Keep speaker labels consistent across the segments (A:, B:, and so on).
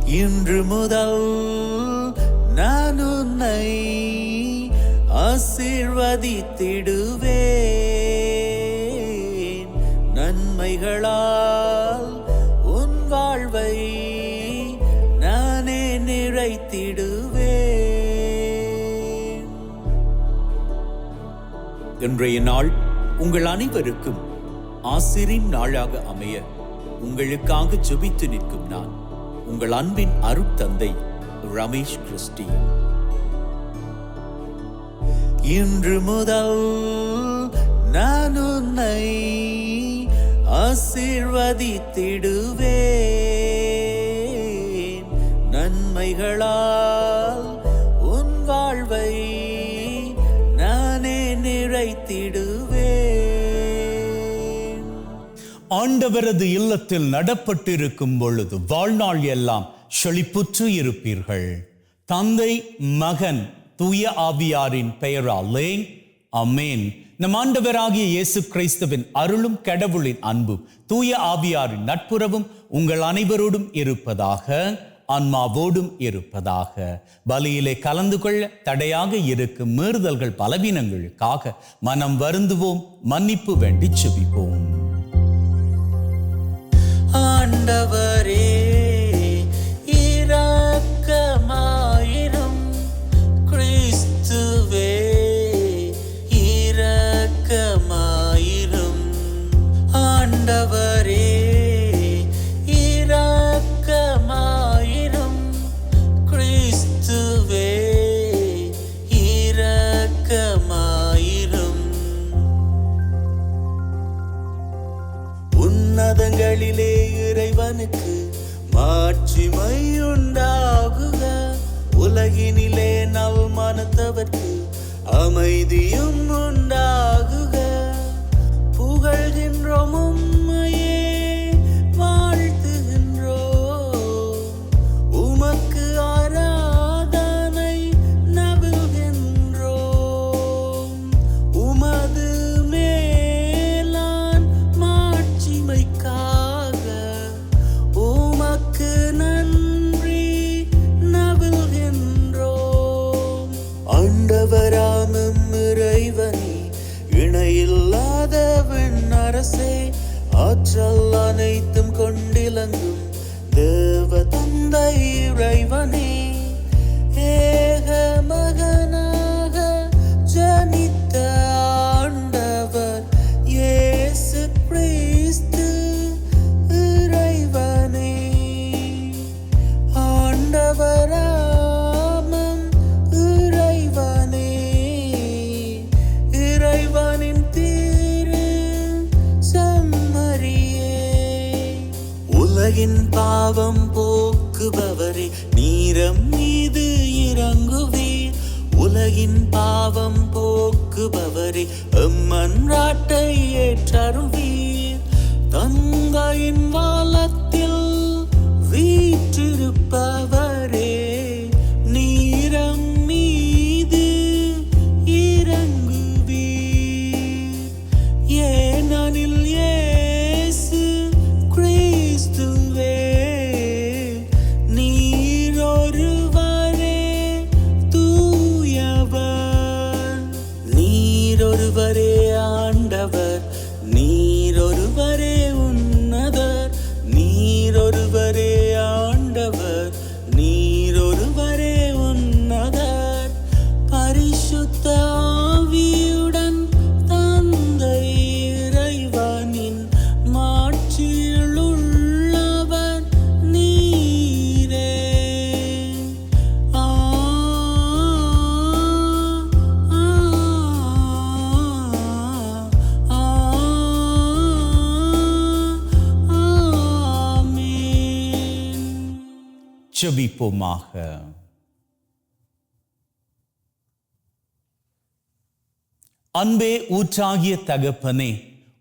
A: இன்று முதல் நான் உன்னை ஆசீர்வதித்திடுவேன். நன்மைகளால் உன் வாழ்வை நானே நிறைத்திடுவேன். இன்றைய நாள் உங்கள் அனைவருக்கும் ஆசிரின் நாளாக அமைய உங்களுக்காக ஜெபித்து நிற்கும் நான் உங்கள் அன்பின் அருட்தந்தை ரமேஷ் கிறிஸ்டி. இன்று முதல் நான் உன்னை ஆசீர்வதித்திடுவேன். நன்மைகளால் உன் வாழ்வை நானே நிறைத்திடுவேன்.
B: ஆண்டவரது இல்லத்தில் நடப்பட்டிருக்கும் பொழுது வாழ்நாள் எல்லாம் செழிப்புற்று இருப்பீர்கள். தந்தை, மகன், தூய ஆவியாரின் பெயராலே ஆமென். நம் ஆண்டவராகிய இயேசு கிறிஸ்துவின் அருளும் கடவுளின் அன்பும் தூய ஆவியாரின் நட்புறவும் உங்கள் அனைவரோடும் இருப்பதாக, ஆன்மாவோடும் இருப்பதாக. பலியிலே கலந்து கொள்ள தடையாக இருக்கும் மீறுதல்கள் பலவீனங்களுக்காக மனம் வருந்துவோம், மன்னிப்பு வேண்டி செபிப்போம்.
A: ஆண்டவரே இரக்கமாயிரும். கிறிஸ்துவே இரக்கமாயிரும். ஆண்டவரே இரக்கமாயிரும். கிறிஸ்துவே இரக்கமாயிரும். உன்னதங்களிலே இறைவனுக்கு மாட்சிமை உண்டாகுக. உலகினிலே நல் மனத்தவர்க்கு அமைதியும் உண்டாகுக. புகழ்கின்றோம் உம்மையே, வாழ்த்துகின்றோம். உமக்கு ஆராதனை நவில்கின்றோம். உமது மேலான் மாட்சிமைக்காக உமக்கு நன்றி நவில்கின்றோம். ஆண்டவராம் இறைவனே, இணையில்லாத விண்ணரசே, ஆற்றல் அனைத்தும் கொண்டிலங்கும் தேவ தந்தை இறைவனே, ஏக மகனாக ஜனித்த ஆண்டவர் இயேசு கிறிஸ்து இறைவனே. ஆண்டவராம் இறைவனே, இறைவனின் திரு செம்மறியே, உலகின் பாவம் போக்குபவரே, நீரம் மீது இறங்குவீர். உலகின் பாவம் போக்குபவரே, எம்மன்றாட்டை ஏற்றருள்வீர். தந்தையின் வாலத்தில் வீற்றிருப்பவரே, நீரம் மீது இறங்குவீர். ஏனெனில் இயேசு கிறிஸ்துவே நீரொருவரே தூயவர். நீரொருவரே ஆண்டவர். நீரொருவரே உன்னதர். நீரொருவரே ஆண்டவர். நீரொருவரே உன்னதர். பரிசுத்த ஆவியுடன் தந்தை இறைவனின் மாட்சியில் உள்ளவர் நீரே. ஆமென்.
B: ஜெபிப்போமாக. அன்பே ஊற்றாகிய தகப்பனே,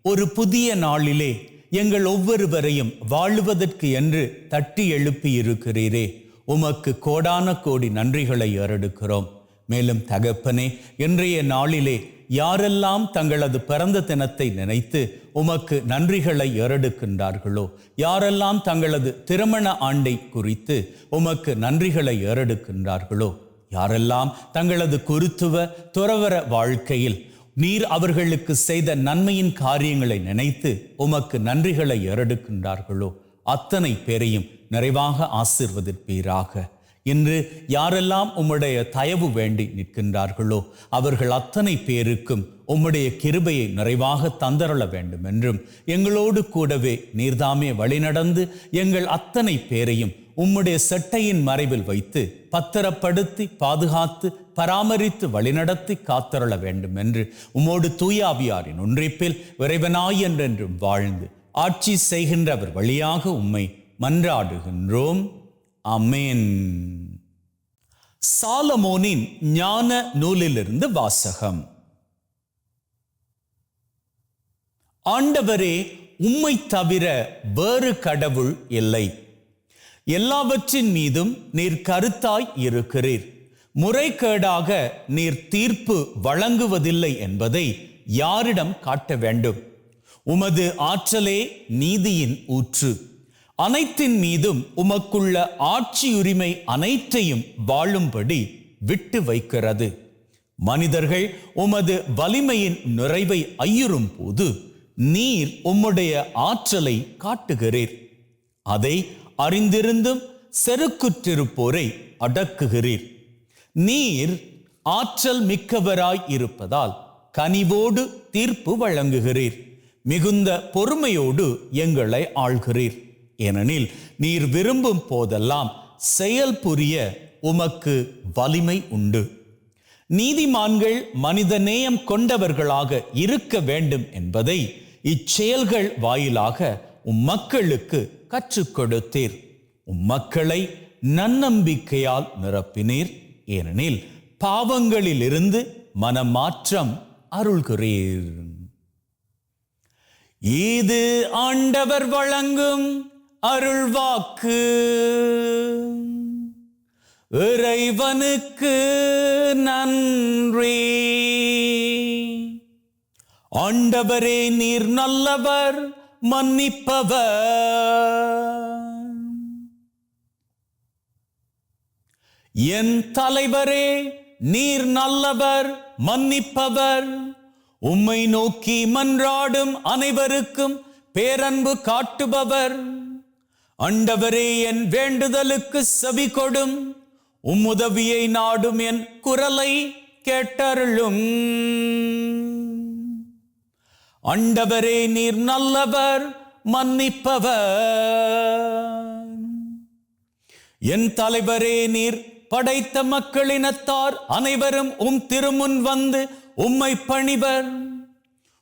B: ஒரு புதிய நாளிலே எங்கள் ஒவ்வொருவரையும் வாழுவதற்கு என்று தட்டி எழுப்பி இருக்கிறீரே, உமக்கு கோடான கோடி நன்றிகளை ஏறெடுக்கிறோம். மேலும் தகப்பனே, இன்றைய நாளிலே யாரெல்லாம் தங்களது பிறந்த தினத்தை நினைத்து உமக்கு நன்றிகளை ஏறெடுக்கின்றார்களோ, யாரெல்லாம் தங்களது திருமண ஆண்டை குறித்து உமக்கு நன்றிகளை ஏறெடுக்கின்றார்களோ, யாரெல்லாம் தங்களது குருத்துவ துறவற வாழ்க்கையில் நீர் அவர்களுக்கு செய்த நன்மையின் காரியங்களை நினைத்து உமக்கு நன்றிகளை ஏறெடுக்கின்றார்களோ, அத்தனை பேரையும் நிறைவாக ஆசீர்வதிப்பீராக. இன்று யாரெல்லாம் உம்முடைய தயவு வேண்டி நிற்கின்றார்களோ, அவர்கள் அத்தனை பேருக்கும் உம்முடைய கிருபையை நிறைவாக தந்தரள வேண்டும் என்றும், எங்களோடு கூடவே நீர்தாமே வழிநடந்து எங்கள் அத்தனை பேரையும் உம்முடைய செட்டையின் மறைவில் வைத்து பத்திரப்படுத்தி பாதுகாத்து பராமரித்து வழிநடத்தி காத்தரள வேண்டும் என்று உம்மோடு தூயாவியாரின் ஒன்றிப்பில் இறைவனாய் என்றென்றும் வாழ்ந்து ஆட்சி செய்கின்றவர் வழியாக உம்மை மன்றாடுகின்றோம். ஆமென். சாலமோனின் ஞான நூலிலிருந்து வாசகம். ஆண்டவரே, உம்மை தவிர வேறு கடவுள் இல்லை. எல்லாவற்றின் மீதும் நீர் கருத்தாய் இருக்கிறீர். முறைகேடாக நீர் தீர்ப்பு வழங்குவதில்லை என்பதை யாரிடம் காட்ட வேண்டும்? உமது ஆற்றலே நீதியின் ஊற்று. அனைத்தின் மீதும் உமக்குள்ள ஆட்சியுரிமை அனைத்தையும் வாழும்படி விட்டு வைக்கிறது. மனிதர்கள் உமது வலிமையின் நிறைவை ஐயுறும் போது நீர் உம்முடைய ஆற்றலை காட்டுகிறீர். அதை அறிந்திருந்தும் செருக்குற்றிருப்போரை அடக்குகிறீர். நீர் ஆற்றல் மிக்கவராய் இருப்பதால் கனிவோடு தீர்ப்பு வழங்குகிறீர். மிகுந்த பொறுமையோடு எங்களை ஆள்கிறீர். ஏனெனில் நீர் விரும்பும் போதெல்லாம் செயல் புரிய உமக்கு வலிமை உண்டு. நீதிமான்கள் மனித நேயம் கொண்டவர்களாக இருக்க வேண்டும் என்பதை இச்செயல்கள் வாயிலாக மக்களுக்கு கற்றுக் கொடுத்தீர். மக்களை நன்னம்பிக்கையால் நிரப்பினீர். ஏனெனில் பாவங்களிலிருந்து மனமாற்றம் அருள்கிறீர். இது ஆண்டவர் வழங்கும் அருள்வாக்கு. இறைவனுக்கு நன்றி. ஆண்டவரே, நீர் நல்லவர், மன்னிப்பவர். என் தலைவரே, நீர் நல்லவர், மன்னிப்பவர். உம்மை நோக்கி மன்றாடும் அனைவருக்கும் பேரன்பு காட்டுபவர். ஆண்டவரே, என் வேண்டுதலுக்கு செவி கொடும். உம்முதவியை நாடும் என் குரலை கேட்டருளும். ஆண்டவரே, நீர் நல்லவர், மன்னிப்பவர். என் தலைவரே, நீர் படைத்த மக்களினத்தார் அனைவரும் உம் திருமுன் வந்து உம்மை பணிவர்.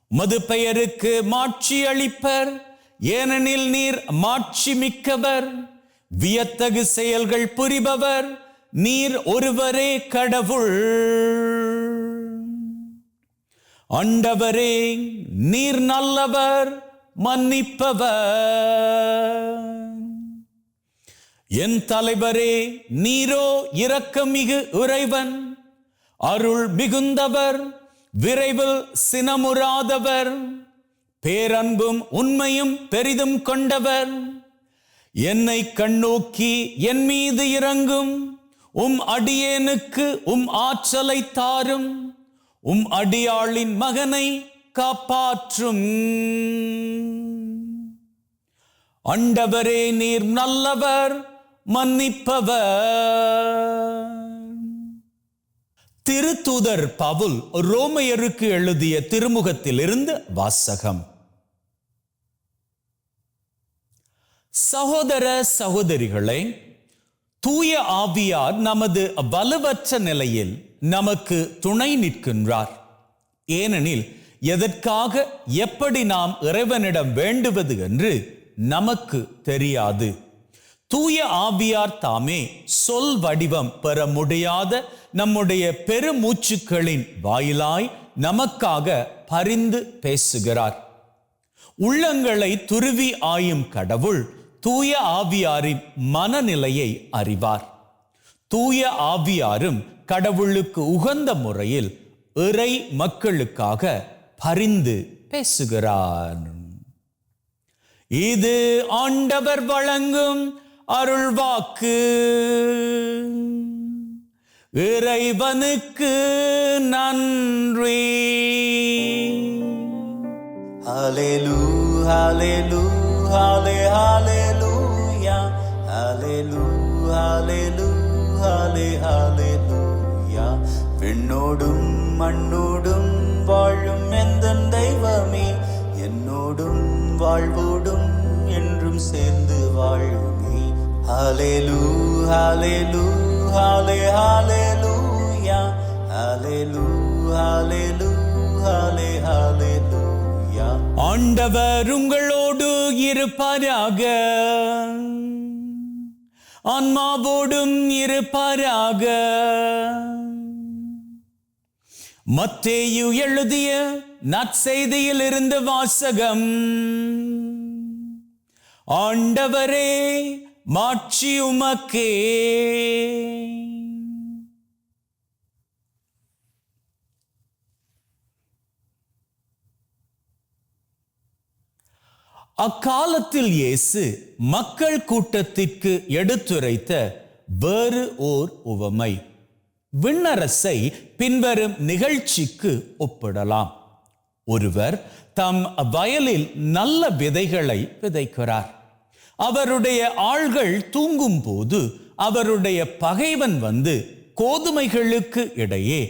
B: உமது பெயருக்கு மாட்சி அளிப்பர். ஏனெனில் நீர் மாட்சி மிக்கவர், வியத்தகு செயல்கள் புரிபவர். நீர் ஒருவரே கடவுள். ஆண்டவரே, நீர் நல்லவர், மன்னிப்பவர். என் தலைவரே, நீரோ இரக்கமிகு இறைவன், அருள் மிகுந்தவர், விரைவில் சினமுறாதவர், பேரன்பும் உண்மையும் பெரிதும் கொண்டவர். என்னை கண்ணோக்கி என் மீது இறங்கும். உம் அடியேனுக்கு உம் ஆற்றலை தாரும். உம் அடியாளின் மகனை காப்பாற்றும். ஆண்டவரே, நீர் நல்லவர், மன்னிப்பவர். திருத்தூதர் பவுல் ரோமையருக்கு எழுதிய திருமுகத்திலிருந்து வாசகம். சகோதர சகோதரிகளே, தூய ஆவியார் நமது வலுவற்ற நிலையில் நமக்கு துணை நிற்கின்றார். ஏனெனில் எதற்காக எப்படி நாம் இறைவனிடம் வேண்டுவது என்று நமக்கு தெரியாது. தூய ஆவியார் தாமே சொல் வடிவம் பெற முடியாத நம்முடைய பெருமூச்சுக்களின் வாயிலாய் நமக்காக பரிந்து பேசுகிறார். உள்ளங்களை துருவி ஆயும் கடவுள் தூய ஆவியாரின் மனநிலையை அறிவார். தூய ஆவியாரும் கடவுளுக்கு உகந்த முறையில் இறை மக்களுக்காக பரிந்து பேசுகிறார். இது ஆண்டவர் வழங்கும் அருள்வாக்கு. இறைவனுக்கு நன்றி.
A: ஹல்லேலூயா ஹல்லேலூயா ஹல்லேலூயா ஹல்லேலூயா ஹல்லேலூயா ஹல்லேலூயா. விண்ணோடும் மண்ணோடும் வாழும் எந்தன் தெய்வமே, என்னோடும் வாழ்வோடும் என்றும் சேர்ந்து வாழுமே. ஹல்லேலூயா ஹல்லேலூயா ஹல்லேலூயா ஹல்லேலூயா ஹல்லேலூயா ஹல்லேலூயா.
B: ஆண்டவர் உங்களோடு இருப்பாராக, ஆன்மாவோடும் இருப்பாராக. மத்தேயு எழுதிய நற்செய்தியில் இருந்து வாசகம். ஆண்டவரே, மாட்சி உமக்கே. அக்காலத்தில் இயேசு மக்கள் கூட்டத்திற்கு எடுத்துரைத்த வேறு ஓர் உவமை விண்ணரசை பின்வரும் நிகழ்ச்சிக்கு ஒப்பிடலாம். ஒருவர் தம் வயலில் நல்ல விதைகளை விதைக்கிறார். அவருடைய ஆள்கள் தூங்கும் போது அவருடைய பகைவன் வந்து கோதுமைகளுக்கு இடையே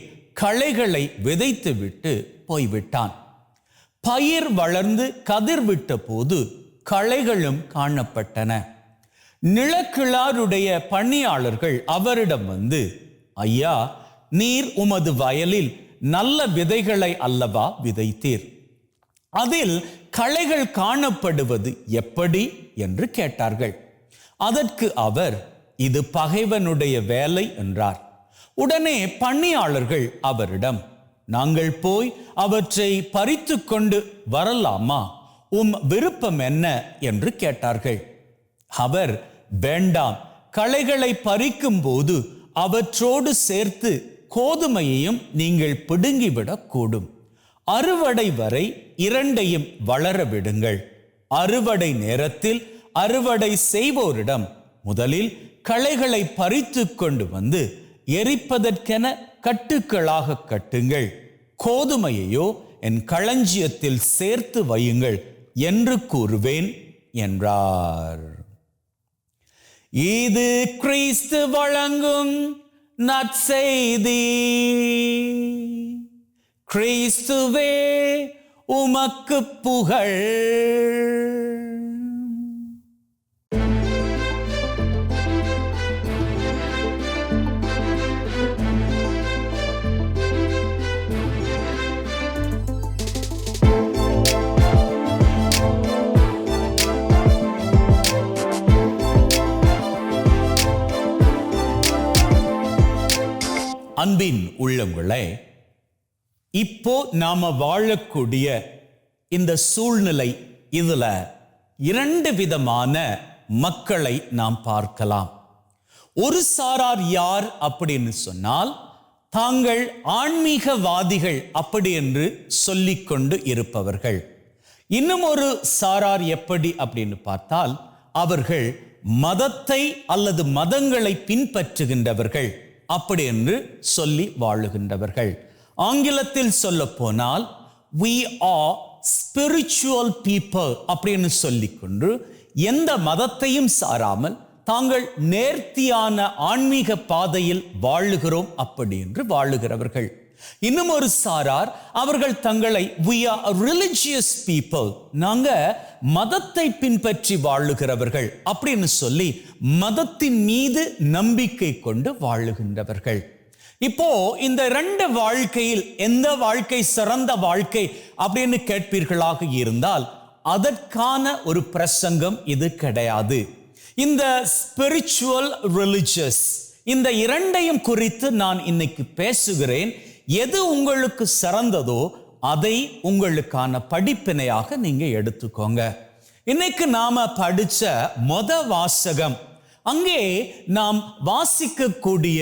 B: களைகளை விதைத்துவிட்டு போய்விட்டான். பயிர் வளர்ந்து கதிர் விட்ட போது களைகளும் காணப்பட்டன. நிலக்கிழாருடைய பணியாளர்கள் அவரிடம் வந்து, ஐயா, நீர் உமது வயலில் நல்ல விதைகளை அல்லவா விதைத்தீர், அதில் களைகள் காணப்படுவது எப்படி என்று கேட்டார்கள். அதற்கு அவர், இது பகைவனுடைய வேலை என்றார். உடனே பணியாளர்கள் அவரிடம், நாங்கள் போய் அவற்றை பறித்து கொண்டு வரலாமா, உம் விருப்பம் என்ன என்று கேட்டார்கள். அவர், வேண்டாம், களைகளை பறிக்கும் போது அவற்றோடு சேர்த்து கோதுமையையும் நீங்கள் பிடுங்கிவிடக் கூடும். அறுவடை வரை இரண்டையும் வளர விடுங்கள். அறுவடை நேரத்தில் அறுவடை செய்வோரிடம் முதலில் களைகளை பறித்து கொண்டு வந்து எரிப்பதற்கென கட்டுக்களாக கட்டுங்கள், கோதுமையையோ என் களஞ்சியத்தில் சேர்த்து வையுங்கள் என்று கூறுவேன் என்றார். இது கிறிஸ்து வழங்கும் நற்செய்தி. கிறிஸ்துவே உமக்கு புகழ். அன்பின் உள்ளங்களே, இப்போ நாம வாழக்கூடிய இந்த சூழ்நிலை, இதுல இரண்டு விதமான மக்களை நாம் பார்க்கலாம். ஒரு சாரார் யார் அப்படின்னு சொன்னால், தாங்கள் ஆன்மீகவாதிகள் அப்படி என்று சொல்லிக்கொண்டு இருப்பவர்கள். இன்னும் ஒரு சாரார் எப்படி அப்படின்னு பார்த்தால், அவர்கள் மதத்தை அல்லது மதங்களை பின்பற்றுகின்றவர்கள் அப்படி என்று சொல்லி வாழுகின்றவர்கள். ஆங்கிலத்தில் சொல்ல போனால் we are spiritual people அப்படின்னு சொல்லிக்கொண்டு எந்த மதத்தையும் சாராமல் தாங்கள் நேர்த்தியான ஆன்மீக பாதையில் வாழுகிறோம் அப்படி என்று வாழுகிறவர்கள். இன்னும் ஒரு சாரார், அவர்கள் தங்களை we are religious people, நாங்க மதத்தை பின்பற்றி வாழுகிறவர்கள் அப்படின்னு சொல்லி மதத்தின் மீது நம்பிக்கை கொண்டு வாழுகின்றவர்கள். இப்போ இந்த இரண்டு வாழ்க்கையில் எந்த வாழ்க்கை சிறந்த வாழ்க்கை அப்படின்னு கேட்பீர்களாக இருந்தால், அதற்கான ஒரு பிரசங்கம் இது கிடையாது. இந்த ஸ்பிரிச்சுவல் ரிலிஜியஸ், இந்த இரண்டையும் குறித்து நான் இன்னைக்கு பேசுகிறேன். எது உங்களுக்கு சிறந்ததோ அதை உங்களுக்கான படிப்பினையாக நீங்க எடுத்துக்கோங்க. இன்னைக்கு நாம படிச்ச வாசகம், அங்கே நாம் வாசிக்கக்கூடிய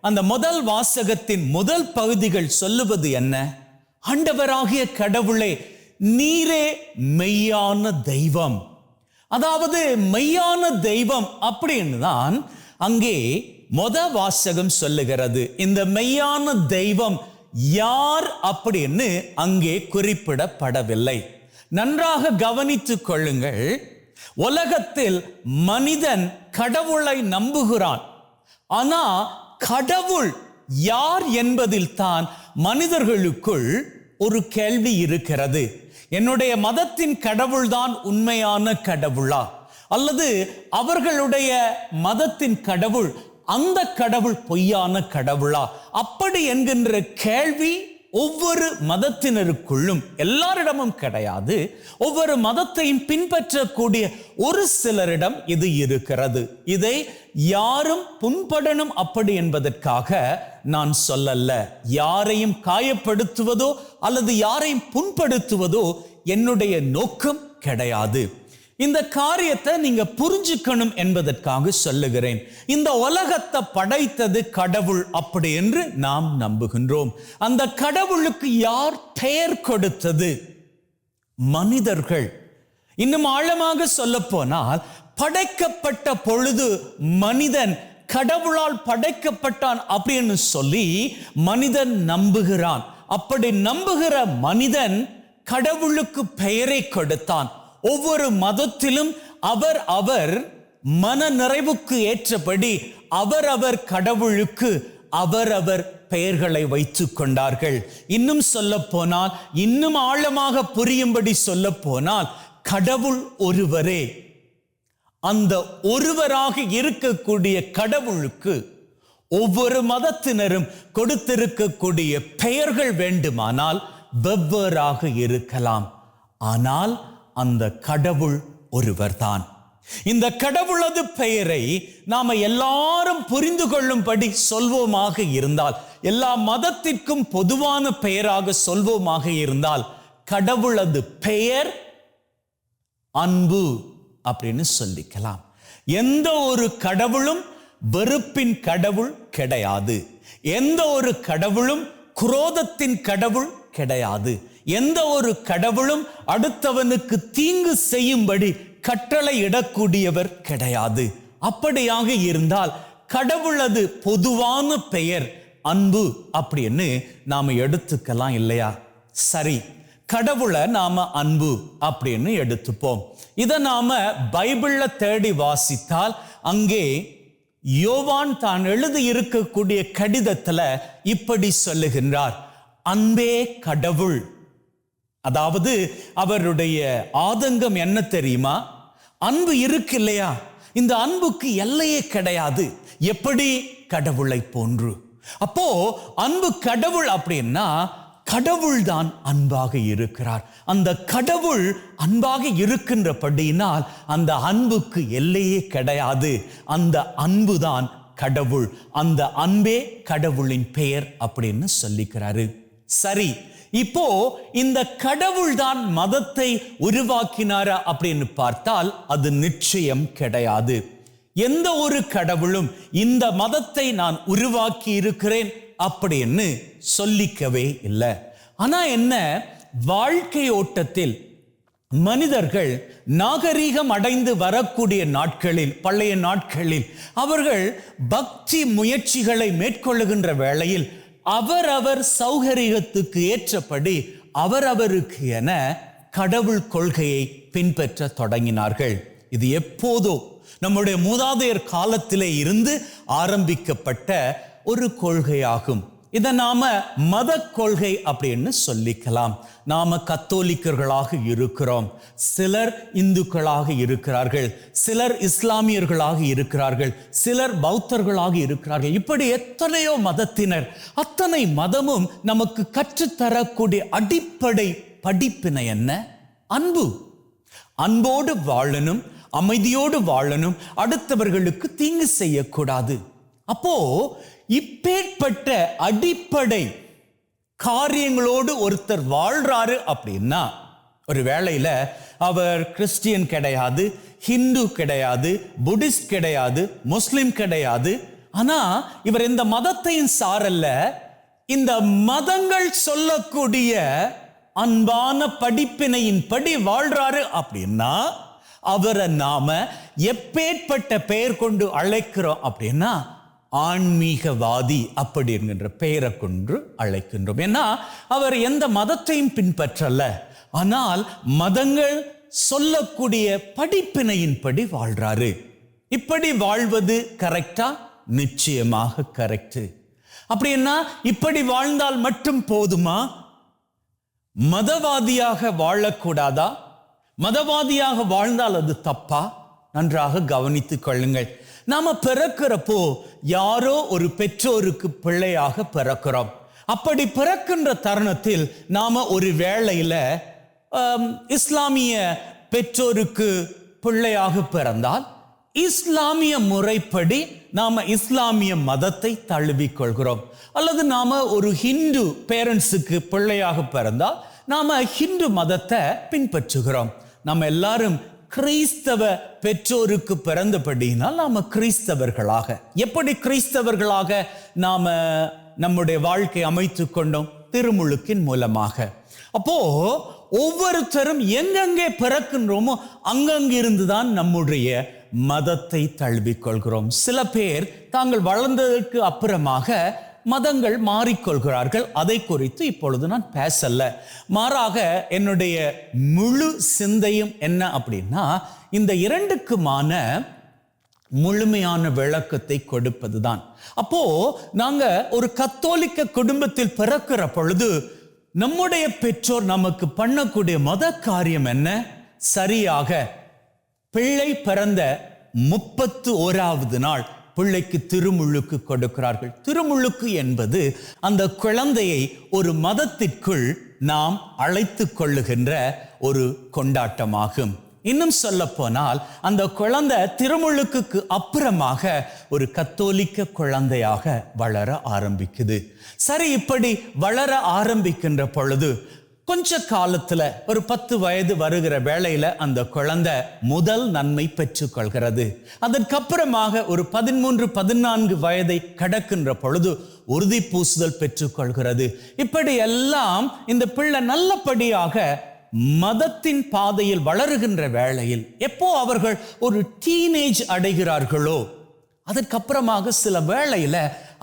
B: அந்த முதல் வாசகத்தின் முதல் பகுதிகள் சொல்லுவது என்ன? ஆண்டவராகிய கடவுளே, நீரே மெய்யான தெய்வம். அதாவது மெய்யான தெய்வம் அப்படின்னு தான் அங்கே வாசகம் சொல்லுகிறது. இந்த மெய்யான தெய்வம் யார் அப்படின்னு அங்கே குறிப்பிடப்படவில்லை. நன்றாக கவனித்துக் கொள்ளுங்கள். உலகத்தில் மனிதன் கடவுளை நம்புகிறான். ஆனா கடவுள் யார் என்பதில் தான் மனிதர்களுக்குள் ஒரு கேள்வி இருக்கிறது. என்னுடைய மதத்தின் கடவுள்தான் உண்மையான கடவுளா, அல்லது அவர்களுடைய மதத்தின் கடவுள் அந்த கடவுள் பொய்யான கடவுளா? அப்படி என்கின்ற கேள்வி ஒவ்வொரு மதத்தினருக்குள்ளும் எல்லாரிடமும் கிடையாது. ஒவ்வொரு மதத்தையும் பின்பற்றக்கூடிய ஒரு சிலரிடம் இது இருக்கிறது. இதை யாரும் புண்படணும் அப்படி என்பதற்காக நான் சொல்லல்ல. யாரையும் காயப்படுத்துவதோ அல்லது யாரையும் புண்படுத்துவதோ என்னுடைய நோக்கம் கிடையாது. இந்த காரியத்தை நீங்க புரிஞ்சுக்கணும் என்பதற்காக சொல்லுகிறேன். இந்த உலகத்தை படைத்தது கடவுள் அப்படி என்று நாம் நம்புகின்றோம். அந்த கடவுளுக்கு யார் பெயர் கொடுத்தது? மனிதர்கள். இன்னும் ஆழமாக சொல்ல போனால், படைக்கப்பட்ட பொழுது மனிதன் கடவுளால் படைக்கப்பட்டான் அப்படின்னு சொல்லி மனிதன் நம்புகிறான். அப்படி நம்புகிற மனிதன் கடவுளுக்கு பெயரை கொடுத்தான். ஒவ்வொரு மதத்திலும் அவர் மன நிறைவுக்கு ஏற்றபடி அவர் கடவுளுக்கு அவர் பெயர்களை வைத்துக் கொண்டார்கள். இன்னும் சொல்ல போனால், இன்னும் ஆழமாக புரியும்படி சொல்ல போனால், கடவுள் ஒருவரே. அந்த ஒருவராக இருக்கக்கூடிய கடவுளுக்கு ஒவ்வொரு மதத்தினரும் கொடுத்திருக்கக்கூடிய பெயர்கள் வேண்டுமானால் வெவ்வேறாக இருக்கலாம். ஆனால் அந்த கடவுள் ஒருவர்தான். இந்த கடவுளது பெயரை நாம எல்லாரும் புரிந்து கொள்ளும்படி சொல்வோமாக இருந்தால், எல்லா மதத்திற்கும் பொதுவான பெயராக சொல்வோமாக இருந்தால், கடவுளது பெயர் அன்பு அப்படின்னு சொல்லிக்கலாம். எந்த ஒரு கடவுளும் வெறுப்பின் கடவுள் கிடையாது. எந்த ஒரு கடவுளும் குரோதத்தின் கடவுள் கிடையாது. எந்த ஒரு கடவுளும் அடுத்தவனுக்கு தீங்கு செய்யும்படி கட்டளை இடக்கூடியவர் கிடையாது. அப்படியாக இருந்தால் கடவுளது பொதுவான பெயர் அன்பு அப்படின்னு நாம எடுத்துக்கலாம் இல்லையா? சரி, கடவுளை நாம அன்பு அப்படின்னு எடுத்துப்போம். இதை நாம பைபிள்ல தேடி வாசித்தால் அங்கே யோவான் தான் எழுதி இருக்கக்கூடிய கடிதத்துல இப்படி சொல்லுகின்றார், அன்பே கடவுள். அதாவது அவருடைய ஆதங்கம் என்ன தெரியுமா? அன்பு இருக்கு இல்லையா, இந்த அன்புக்கு எல்லையே கிடையாது. எப்படி? கடவுளை போன்று. அப்போ அன்பு கடவுள் அப்படின்னா கடவுள் தான் அன்பாக இருக்கிறார். அந்த கடவுள் அன்பாக இருக்கின்றபடியினால் அந்த அன்புக்கு எல்லையே கிடையாது. அந்த அன்பு தான் கடவுள். அந்த அன்பே கடவுளின் பெயர் அப்படின்னு சொல்லிக்கிறாரு. சரி, இப்போ இந்த கடவுள் தான் மதத்தை உருவாக்கினாரா அப்படின்னு பார்த்தால் அது நிச்சயம் கிடையாது. எந்த ஒரு கடவுளும் இந்த மதத்தை நான் உருவாக்கி இருக்கிறேன் அப்படின்னு சொல்லிக்கவே இல்லை. ஆனா என்ன, வாழ்க்கை ஓட்டத்தில் மனிதர்கள் நாகரீகம் அடைந்து வரக்கூடிய நாட்களில், பழைய நாட்களில் அவர்கள் பக்தி முயற்சிகளை மேற்கொள்ளுகின்ற வேளையில் அவரவர் சௌகரியத்துக்கு ஏற்றபடி அவரவருக்கு என கடவுள் கொள்கையை பின்பற்ற தொடங்கினார்கள். இது எப்போதோ நம்முடைய மூதாதையர் காலத்திலே இருந்து ஆரம்பிக்கப்பட்ட ஒரு கொள்கையாகும். இதை நாம மத கொள்கை அப்படின்னு சொல்லிக்கலாம். நாம கத்தோலிக்கர்களாக இருக்கிறோம், சிலர் இந்துக்களாக இருக்கிறார்கள், சிலர் இஸ்லாமியர்களாக இருக்கிறார்கள், சிலர் பௌத்தர்களாக இருக்கிறார்கள். இப்படி எத்தனையோ மதத்தினர். அத்தனை மதமும் நமக்கு கற்றுத்தரக்கூடிய அடிப்படை படிப்பினை என்ன? அன்பு. அன்போடு வாழணும், அமைதியோடு வாழணும், அடுத்தவர்களுக்கு தீங்கு செய்யக்கூடாது. அப்போ இப்பேற்பட்ட அடிப்படை காரியங்களோடு ஒருத்தர் வாழ்றாரு அப்படின்னா, ஒரு வேளையில அவர் கிறிஸ்டியன் கிடையாது, ஹிந்து கிடையாது, புத்திஸ்ட் கிடையாது, முஸ்லிம் கிடையாது, ஆனா இவர் இந்த மதத்தையும் சாரல்ல, இந்த மதங்கள் சொல்லக்கூடிய அன்பான படிப்பினையின் படி வாழ்றாரு. அப்படின்னா அவரை நாம எப்பேற்பட்ட பெயர் கொண்டு அழைக்கிறோம் அப்படின்னா ஆன்மீகவாதி அப்படி என்கின்ற பெயரை கொண்டு அழைக்கின்றோம். ஏன்னா அவர் எந்த மதத்தையும் பின்பற்றல, ஆனால் மதங்கள் சொல்லக்கூடிய படிப்பினையின்படி வாழ்றாரு. இப்படி வாழ்வது கரெக்டா? நிச்சயமாக கரெக்ட். அப்படின்னா இப்படி வாழ்ந்தால் மட்டும் போதுமா? மதவாதியாக வாழக்கூடாதா? மதவாதியாக வாழ்ந்தால் அது தப்பா? நன்றாக கவனித்துக் கொள்ளுங்கள். நாம பிறக்கிறப்போ யாரோ ஒரு பெற்றோருக்கு பிள்ளையாக பிறக்கிறோம். அப்படி பிறக்கின்ற தருணத்தில் நாம ஒரு வேளையில இஸ்லாமிய பெற்றோருக்கு பிள்ளையாக பிறந்தால் இஸ்லாமிய முறைப்படி நாம இஸ்லாமிய மதத்தை தழுவிக் கொள்கிறோம். அல்லது நாம ஒரு ஹிந்து பேரண்ட்ஸுக்கு பிள்ளையாக பிறந்தால் நாம ஹிந்து மதத்தை பின்பற்றுகிறோம். நம்ம எல்லாரும் கிறிஸ்தவ பெற்றோருக்கு பிறந்தபடியினால் நாம கிறிஸ்தவர்களாக, எப்படி கிறிஸ்தவர்களாக நாம நம்முடைய வாழ்க்கை அமைத்து கொண்டோம்? திருமுழுக்கின் மூலமாக. அப்போ ஒவ்வொருத்தரும் எங்கெங்கே பிறக்கின்றோமோ அங்கங்கிருந்து தான் நம்முடைய மதத்தை தழுவிக்கொள்கிறோம். சில பேர் தாங்கள் வளர்ந்ததற்கு அப்புறமாக மதங்கள் மாறிக்கொள்கிறார்கள். அதை குறித்து இப்பொழுது நான் பேசல. மாறாக என்னுடைய முழு சிந்தையும் என்ன அப்படின்னா, இந்த இரண்டுக்குமான முழுமையான விளக்கத்தை கொடுப்பதுதான். அப்போ நாங்க ஒரு கத்தோலிக்க குடும்பத்தில் பிறக்கிற பொழுது நம்முடைய பெற்றோர் நமக்கு பண்ணக்கூடிய மொத காரியம் என்ன? சரியாக பிள்ளை பிறந்த 31வது நாள் பிள்ளைக்கு திருமுழுக்கு கொடுக்கிறார்கள். திருமுழுக்கு என்பது அந்த குழந்தையை ஒரு மதத்திற்குள் நாம் அழைத்து கொள்ளுகின்ற ஒரு கொண்டாட்டமாகும். இன்னும் சொல்ல போனால் அந்த குழந்தை திருமுழுக்குக்கு அப்புறமாக ஒரு கத்தோலிக்க குழந்தையாக வளர ஆரம்பிக்குது. சரி, இப்படி வளர ஆரம்பிக்கின்ற பொழுது கொஞ்ச காலத்துல ஒரு 10 வயது வருகிற வேளையில அந்த குழந்தை முதல் நன்மை பெற்றுக் கொள்கிறது. அதற்கப்புறமாக ஒரு 13-14 வயதை கடக்கின்ற பொழுது உறுதி பூசுதல் பெற்றுக் கொள்கிறது. இப்படி எல்லாம் இந்த பிள்ளை நல்லபடியாக மதத்தின் பாதையில் வளருகின்ற வேளையில் எப்போ அவர்கள் ஒரு டீனேஜ் அடைகிறார்களோ அதற்கப்புறமாக சில வேளையில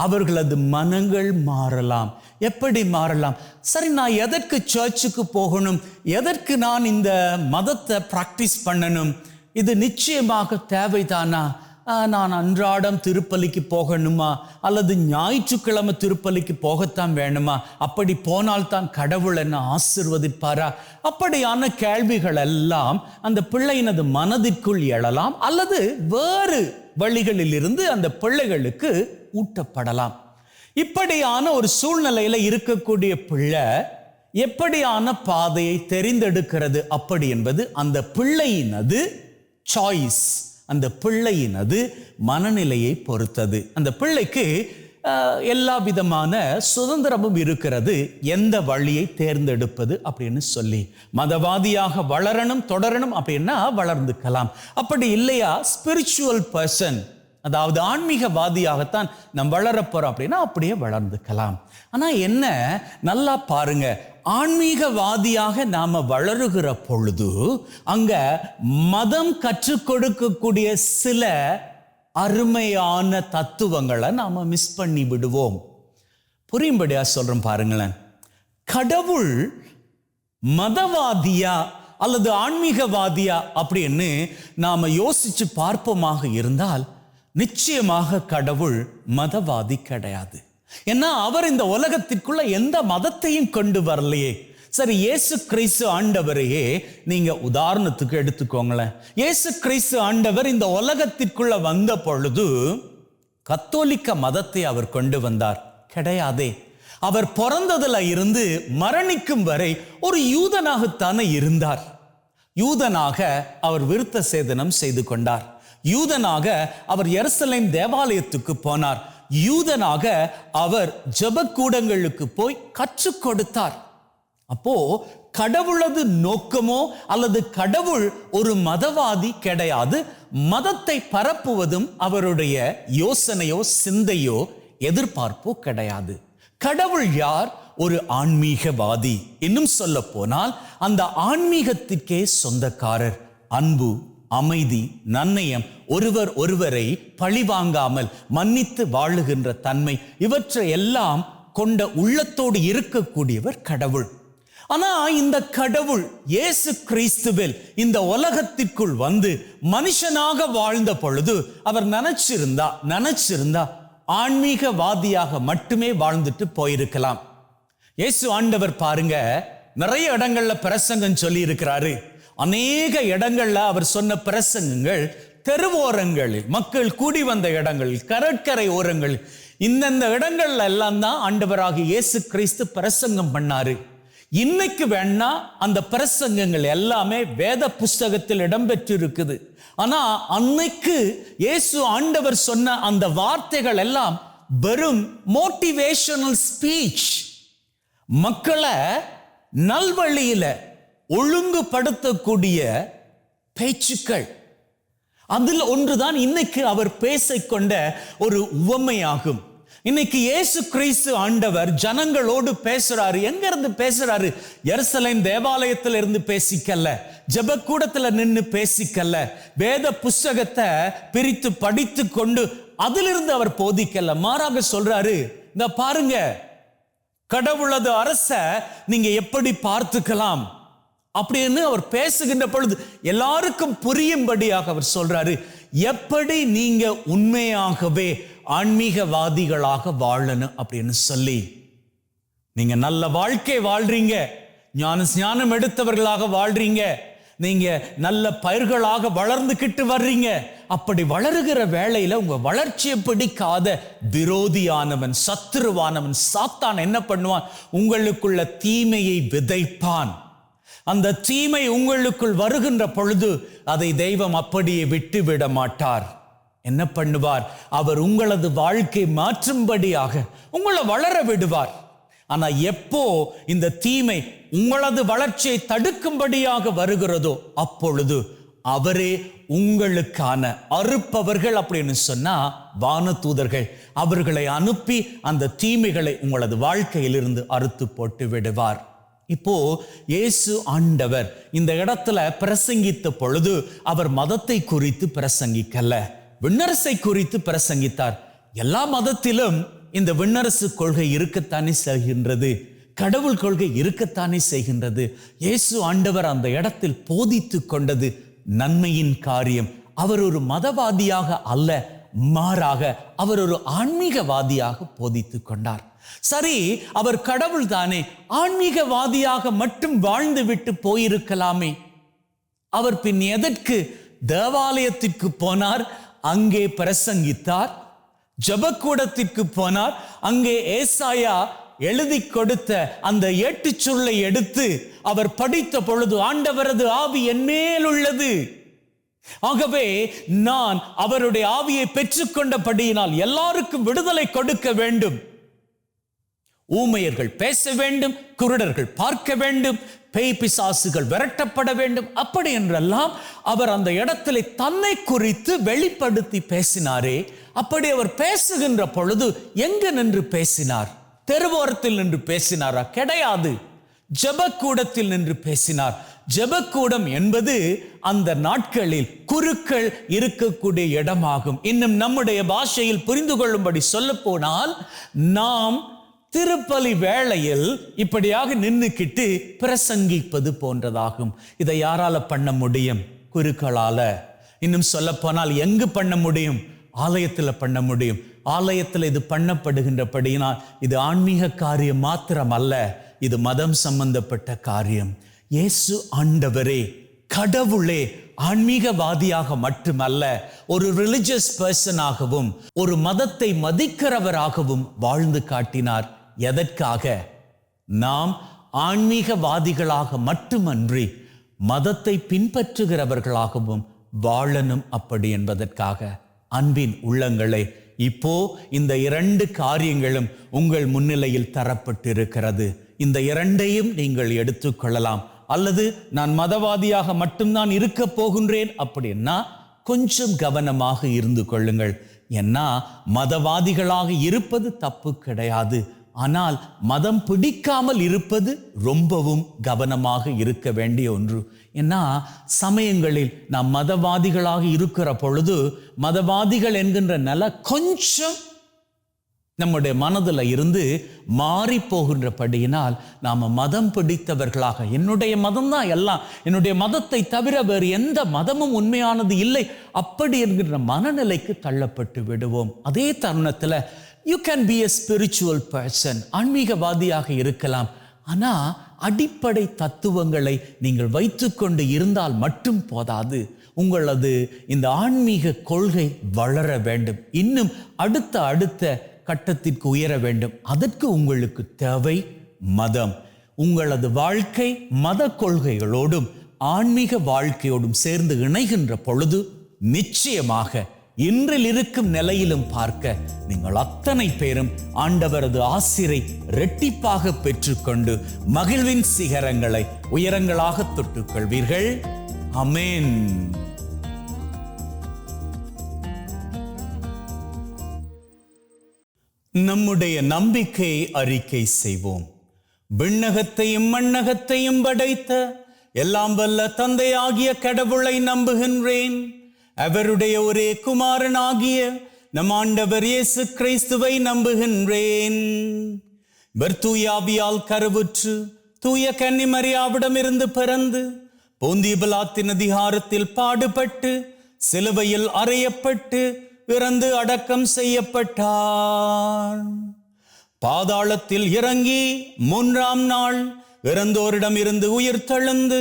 B: அவர்களது மனங்கள் மாறலாம். எப்படி மாறலாம்? சரி, நான் எதற்கு சர்ச்சுக்கு போகணும்? எதற்கு நான் இந்த மதத்தை பிராக்டிஸ் பண்ணணும்? இது நிச்சயமாக தேவைதானா? நான் அன்றாடம் திருப்பலிக்கு போகணுமா? அல்லது ஞாயிற்றுக்கிழமை திருப்பலிக்கு போகத்தான் வேணுமா? அப்படி போனால்தான் கடவுள் என்ன ஆசீர்வதிப்பாரா? அப்படியான கேள்விகள் எல்லாம் அந்த பிள்ளையினது மனதிற்குள் எழலாம். அல்லது வேறு வழிகளில் இருந்து அந்த பிள்ளைகளுக்கு ஊட்டப்படலாம். இப்படியான ஒரு சூழ்நிலையில இருக்கக்கூடிய பிள்ளை எப்படியான பாதையை தெரிந்தெடுக்கிறது அப்படி என்பது அந்த பிள்ளையினது சாய்ஸ், அந்த பிள்ளையினது மனநிலையை பொறுத்தது. அந்த பிள்ளைக்கு எல்லா விதமான சுதந்திரமும் இருக்கிறது, எந்த வழியை தேர்ந்தெடுப்பது அப்படின்னு சொல்லி. மதவாதியாக வளரணும் தொடரணும் அப்படின்னா வளர்ந்துக்கலாம். அப்படி இல்லையா ஸ்பிரிச்சுவல் பர்சன், அதாவது ஆன்மீகவாதியாகத்தான் நாம் வளரப்போறோம் அப்படின்னா அப்படியே வளர்ந்துக்கலாம். ஆனா என்ன, நல்லா பாருங்க, ஆன்மீகவாதியாக நாம வளருகிற பொழுது அங்க மதம் கற்றுக் கொடுக்கக்கூடிய சில அருமையான தத்துவங்களை நாம மிஸ் பண்ணி விடுவோம். புரியும்படியா சொல்றோம் பாருங்களேன். கடவுள் மதவாதியா அல்லது ஆன்மீகவாதியா அப்படின்னு நாம யோசிச்சு பார்ப்போமாக இருந்தால் நிச்சயமாக கடவுள் மதவாதி கிடையாது. ஏன்னா அவர் இந்த உலகத்திற்குள்ள எந்த மதத்தையும் கொண்டு வரலையே. சரி, இயேசு கிறிஸ்து ஆண்டவரையே நீங்க உதாரணத்துக்கு எடுத்துக்கோங்களேன். இயேசு கிறிஸ்து ஆண்டவர் இந்த உலகத்திற்குள்ள வந்த பொழுது கத்தோலிக்க மதத்தை அவர் கொண்டு வந்தார் கிடையாதே. அவர் பிறந்ததுல இருந்து மரணிக்கும் வரை ஒரு யூதனாகத்தானே இருந்தார். யூதனாக அவர் விருத்த சேதனம் செய்து கொண்டார். யூதனாக அவர் எருசலேம் தேவாலயத்துக்கு போனார். யூதனாக அவர் ஜெபக்கூடங்களுக்கு போய் கற்றுக் கொடுத்தார். அப்போ கடவுளது நோக்கமோ அல்லது கடவுள் ஒரு மதவாதி கிடையாது. மதத்தை பரப்புவதும் அவருடைய யோசனையோ சிந்தையோ எதிர்பார்ப்போ கிடையாது. கடவுள் யார்? ஒரு ஆன்மீகவாதி. இன்னும் சொல்ல போனால் அந்த ஆன்மீகத்திற்கே சொந்தக்காரர். அன்பு, அமைதி, நன்னயம், ஒருவர் ஒருவரை பழிவாங்காமல் மன்னித்து வாழுகின்ற தன்மை, இவற்றை எல்லாம் கொண்ட உள்ளத்தோடு இருக்கக்கூடியவர் கடவுள். ஆனா இந்த கடவுள் இயேசு கிறிஸ்துவில் இந்த உலகத்திற்குள் வந்து மனுஷனாக வாழ்ந்த பொழுது அவர் நினைச்சிருந்தா ஆன்மீகவாதியாக மட்டுமே வாழ்ந்துட்டு போயிருக்கலாம். இயேசு ஆண்டவர் பாருங்க, நிறைய இடங்கள்ல பிரசங்கம் சொல்லி இருக்கிறாரு. அநேக இடங்கள்ல அவர் சொன்ன பிரசங்கங்கள் தெருவோரங்களில், மக்கள் கூடி வந்த இடங்களில், கடற்கரை ஓரங்களில், இந்தந்த இடங்கள்ல எல்லாம் தான் ஆண்டவராகிய இயேசு கிறிஸ்து பிரசங்கம் பண்ணாரு. இன்னைக்கு வேணா அந்த பிரசங்கங்கள் எல்லாமே வேத புஸ்தகத்தில் இடம்பெற்று இருக்குது. ஆனா அன்னைக்கு இயேசு ஆண்டவர் சொன்ன அந்த வார்த்தைகள் எல்லாம் வெறும் மோட்டிவேஷனல் ஸ்பீச், மக்களை நல்வழியில ஒழுங்குபடுத்தக்கூடிய பேச்சுக்கள். அதில் ஒன்றுதான் இன்னைக்கு அவர் பேசிக்கொண்ட ஒரு உவமையாகும். இன்னைக்கு இயேசு கிறிஸ்து ஆண்டவர் ஜனங்களோடு பேசுறாரு. எங்க இருந்து பேசுறாரு? எருசலேம் தேவாலயத்தில் இருந்து பேசிக்கல்ல, ஜெபக்கூடத்துல நின்று பேசிக்கல்ல, வேத புஸ்தகத்தை பிரித்து படித்து கொண்டு அதிலிருந்து அவர் போதிக்கல்ல. மாறாக சொல்றாரு, இந்த பாருங்க, கடவுளது அரச நீங்க எப்படி பார்த்துக்கலாம் அப்படின்னு அவர் பேசுகின்ற பொழுது எல்லாருக்கும் புரியும்படியாக அவர் சொல்றாரு, எப்படி நீங்க உண்மையாகவே ஆன்மீகவாதிகளாக வாழணும் அப்படின்னு சொல்லி. நீங்க நல்ல வாழ்க்கை வாழ்றீங்க, ஞானம் எடுத்தவர்களாக வாழ்றீங்க, நீங்க நல்ல பயிர்களாக வளர்ந்துகிட்டு வர்றீங்க. அப்படி வளருகிற வேளையில உங்க வளர்ச்சியை பிடிக்காத விரோதியானவன், சத்துருவானவன், சாத்தான் என்ன பண்ணுவான்? உங்களுக்குள்ள தீமையை விதைப்பான். அந்த தீமை உங்களுக்குள் வருகின்ற பொழுது அதை தெய்வம் அப்படியே விட்டுவிட மாட்டார். என்ன பண்ணுவார்? அவர் உங்களது வாழ்க்கை மாற்றும்படியாக உங்களை வளர விடுவார். ஆனா எப்போ இந்த தீமை உங்களது வளர்ச்சியை தடுக்கும்படியாக வருகிறதோ அப்பொழுது அவரே உங்களுக்கான அறுப்பவர்கள் அப்படின்னு சொன்னா வானதூதர்கள் அவர்களை அனுப்பி அந்த தீமைகளை உங்களது வாழ்க்கையிலிருந்து அறுத்து போட்டு விடுவார். இப்போ இயேசு ஆண்டவர் இந்த இடத்துல பிரசங்கித்த பொழுது அவர் மதத்தை குறித்து பிரசங்கிக்கல, விண்ணரசை குறித்து பிரசங்கித்தார். எல்லா மதத்திலும் இந்த விண்ணரசு கொள்கை இருக்கத்தானே செய்கின்றது, கடவுள் கொள்கை இருக்கத்தானே செய்கின்றது. இயேசு ஆண்டவர் அந்த இடத்தில் போதித்து கொண்டது நன்மையின் காரியம். அவர் ஒரு மதவாதியாக அல்ல, மாறாக அவர் ஒரு ஆன்மீகவாதியாக போதித்து கொண்டார். சரி, அவர் கடவுள் தானே, ஆன்மீகவாதியாக மட்டும் வாழ்ந்து விட்டு போயிருக்கலாமே. அவர் பின் எதற்கு தேவாலயத்திற்கு போனார்? அங்கே பிரசங்கித்தார். ஜெபக்கூடத்திற்கு போனார். அங்கே ஏசாயா எழுதி கொடுத்த அந்த ஏட்டுச்சுருளை எடுத்து அவர் படித்த பொழுது ஆண்டவரது ஆவி என் மேல் உள்ளது, ஆகவே நான் அவருடைய ஆவியை பெற்றுக்கொண்டபடியினால் எல்லாருக்கும் விடுதலை கொடுக்க வேண்டும், ஊமையர்கள் பேச வேண்டும், குருடர்கள் பார்க்க வேண்டும், பேய் பிசாசுகள் விரட்டப்பட வேண்டும், அப்படி என்றெல்லாம் அவர் அந்த இடத்திலே தன்னை குறித்து வெளிப்படுத்தி பேசினாரே. அப்படி அவர் பேசுகின்ற பொழுது எங்க நின்று பேசினார்? தெருவோரத்தில் நின்று பேசினாரா? கிடையாது, ஜெபக்கூடத்தில் நின்று பேசினார். ஜெபக்கூடம் என்பது அந்த நாட்களில் குருக்கள் இருக்கக்கூடிய இடமாகும். இன்னும் நம்முடைய பாஷையில் புரிந்து கொள்ளும்படி சொல்ல போனால், நாம் திருப்பலி வேளையில் இப்படியாக நின்னுக்கிட்டு பிரசங்கிப்பது போன்றதாகும். இதை யாரால பண்ண முடியும்? குருக்களால. இன்னும் சொல்ல போனால் எங்கு பண்ண முடியும்? ஆலயத்தில் பண்ண முடியும். ஆலயத்தில் இது பண்ணப்படுகின்றபடியினால் இது ஆன்மீக காரியம் மாத்திரம் அல்ல, இது மதம் சம்பந்தப்பட்ட காரியம். இயேசு ஆண்டவரே, கடவுளே ஆன்மீகவாதியாக மட்டுமல்ல, ஒரு ரிலிஜியஸ் பர்சனாகவும் ஒரு மதத்தை மதிக்கிறவராகவும் வாழ்ந்து காட்டினார். எதற்காக? நாம் ஆன்மீகவாதிகளாக மட்டுமன்றி மதத்தை பின்பற்றுகிறவர்களாகவும் வாழணும் அப்படி என்பதற்காக. அன்பின் உள்ளங்களே, இப்போ இந்த 2 காரியங்களும் உங்கள் முன்னிலையில் தரப்பட்டிருக்கிறது. இந்த இரண்டையும் நீங்கள் எடுத்துக்கொள்ளலாம். அல்லது நான் மதவாதியாக மட்டும்தான் இருக்க போகின்றேன் அப்படின்னா கொஞ்சம் கவனமாக இருந்து கொள்ளுங்கள். ஏன்னா மதவாதிகளாக இருப்பது தப்பு கிடையாது. ஆனால் மதம் பிடிக்காமல் இருப்பது ரொம்பவும் கவனமாக இருக்க வேண்டிய ஒன்று. ஏன்னா சமயங்களில் நாம் மதவாதிகளாக இருக்கிற பொழுது மதவாதிகள் என்கின்ற நிலை கொஞ்சம் நம்முடைய மனதில் இருந்து மாறி போகின்றபடியினால் நாம் மதம் பிடித்தவர்களாக, என்னுடைய மதம் தான் எல்லாம், என்னுடைய மதத்தை தவிர வேறு எந்த மதமும் உண்மையானது இல்லை, அப்படி என்கின்ற மனநிலைக்கு தள்ளப்பட்டு விடுவோம். அதே தருணத்தில் you can be a spiritual person, ஆன்மீகவாதியாக இருக்கலாம். ஆனால் அடிப்படை தத்துவங்களை நீங்கள் வைத்துக்கொண்டு இருந்தால் மட்டும் போதாது. உங்களது இந்த ஆன்மீக கொள்கை வளர வேண்டும், இன்னும் அடுத்த கட்டத்திற்கு உயர வேண்டும். அதற்கு உங்களுக்கு தேவை மதம். உங்களது வாழ்க்கை மத கொள்கைகளோடும் ஆன்மீக வாழ்க்கையோடும் சேர்ந்து இணைகின்ற பொழுது நிச்சயமாக இன்றில் இருக்கும் நிலையிலும் பார்க்க நீங்கள் அத்தனை பேரும் ஆண்டவரது ஆசிரை இரட்டிப்பாக பெற்றுக்கொண்டு மகிழ்வின் சிகரங்களை உயரங்களாக தொட்டுக்கொள்வீர்கள். ஆமென். நம்முடைய நம்பிக்கையை அறிக்கை செய்வோம். விண்ணகத்தையும் மண்ணகத்தையும் படைத்த எல்லாம் வல்ல தந்தையாகிய கடவுளை நம்புகின்றேன். அவருடைய ஒரே குமாரனாகிய நம் ஆண்டவர் இயேசு கிறிஸ்துவை நம்புகின்றேன். இவர் தூய ஆவியால் கருவுற்று தூய கன்னிமரியாவிடமிருந்து பிறந்து போந்திய பிலாத்தின் அதிகாரத்தில் பாடுபட்டு சிலுவையில் அறையப்பட்டு இறந்து அடக்கம் செய்யப்பட்டார். பாதாளத்தில் இறங்கி 3ஆம் நாள் இறந்தோரிடம் இருந்து உயிர் தெழுந்து